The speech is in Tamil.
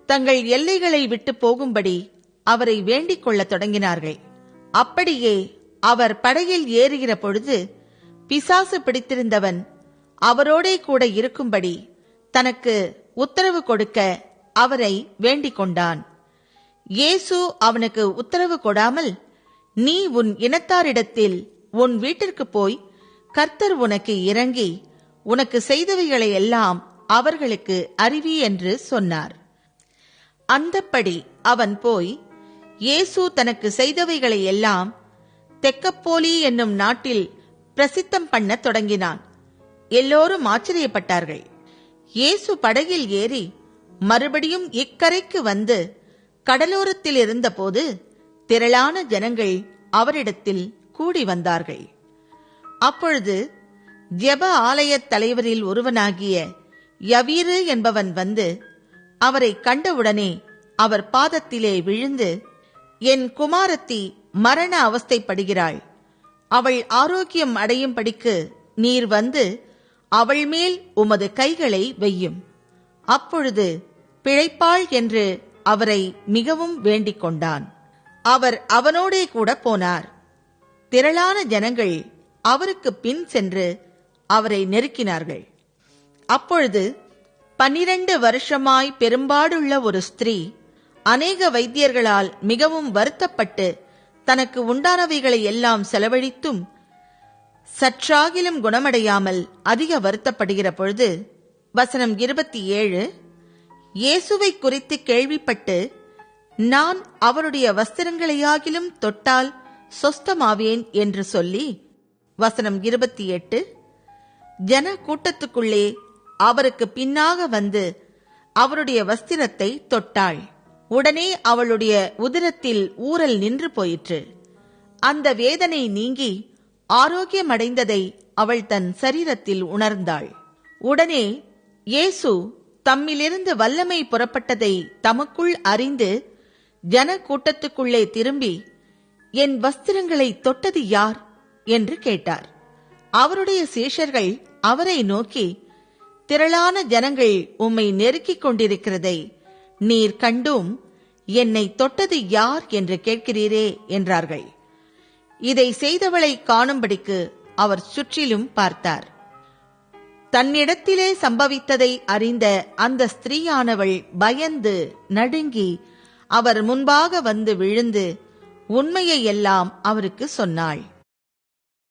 தங்கள் எல்லைகளை விட்டு போகும்படி அவரை வேண்டிக் கொள்ளத் தொடங்கினார்கள். அப்படியே அவர் படகில் ஏறுகிற பொழுது பிசாசு பிடித்திருந்தவன் அவரோடே கூட இருக்கும்படி தனக்கு உத்தரவு கொடுக்க அவரை வேண்டிக் கொண்டான். இயேசு அவனுக்கு உத்தரவு கொடாமல், நீ உன் இனத்தாரிடத்தில் உன் வீட்டிற்கு போய் கர்த்தர் உனக்கு இறங்கி உனக்கு செய்தவைகளை எல்லாம் அவர்களுக்கு அறிவி என்று சொன்னார். அந்தப்படி அவன் போய் இயேசு தனக்கு செய்தவைகளை எல்லாம் தெக்கப்போலி என்னும் நாட்டில் பிரசித்தம் பண்ண தொடங்கினான். எல்லோரும் ஆச்சரியப்பட்டார்கள். இயேசு படகில் ஏறி மறுபடியும் இக்கரைக்கு வந்து கடலோரத்தில் இருந்தபோது திரளான ஜனங்கள் அவரிடத்தில் கூடி வந்தார்கள். அப்பொழுது ஜெப ஆலயத் தலைவரில் ஒருவனாகிய யவீரு என்பவன் வந்து அவரை கண்டவுடனே அவர் பாதத்திலே விழுந்து, என் குமாரத்தி மரண அவஸ்தைப்படுகிறாள், அவள் ஆரோக்கியம் அடையும்படிக்கு நீர் வந்து அவள் மேல் உமது கைகளை வையும், அப்பொழுது பிழைப்பாள் என்று அவரை மிகவும் வேண்டிக் கொண்டான். அவர் அவனோடே கூட போனார். திரளான ஜனங்கள் அவருக்கு பின் சென்று அவரை நெருக்கினார்கள். அப்பொழுது 12 வருஷமாய் பெரும்பாடுள்ள ஒரு ஸ்திரீ அநேக வைத்தியர்களால் மிகவும் வருத்தப்பட்டு தனக்கு உண்டானவைகளை எல்லாம் செலவழித்தும் சற்றாகிலும் குணமடையாமல் அதிக வருத்தப்படுகிற பொழுது, வசனம் 27, இயேசுவை குறித்து கேள்விப்பட்டு நான் அவருடைய வஸ்திரங்களையாகிலும் தொட்டால் சொஸ்தமாவேன் என்று சொல்லி, வசனம் 28, ஜன கூட்டத்துக்குள்ளே அவருக்கு பின்னாக வந்து அவருடைய வஸ்திரத்தை தொட்டாள். உடனே அவளுடைய உதிரத்தில் ஊறல் நின்று போயிற்று. அந்த வேதனை நீங்கி ஆரோக்கியமடைந்ததை அவள் தன் சரீரத்தில் உணர்ந்தாள். உடனே இயேசு தம்மிலிருந்து வல்லமை புறப்பட்டதை தமக்குள் அறிந்து ஜன கூட்டத்துக்குள்ளே திரும்பி, என் வஸ்திரங்களை தொட்டது யார் என்று கேட்டார். அவருடைய சீஷர்கள் அவரை நோக்கி, திரளான ஜனங்கள் உம்மை நெருக்கிக் கொண்டிருக்கிறதை நீர் கண்டும் என்னை தொட்டது யார் என்று கேட்கிறீரே என்றார்கள். இதை செய்தவளை காணும்படிக்கு அவர் சுற்றிலும் பார்த்தார். தன்னிடத்திலே சம்பவித்ததை அறிந்த அந்த ஸ்திரீயானவள் பயந்து நடுங்கி அவர் முன்பாக வந்து விழுந்து உண்மையை எல்லாம் அவருக்கு சொன்னாள்.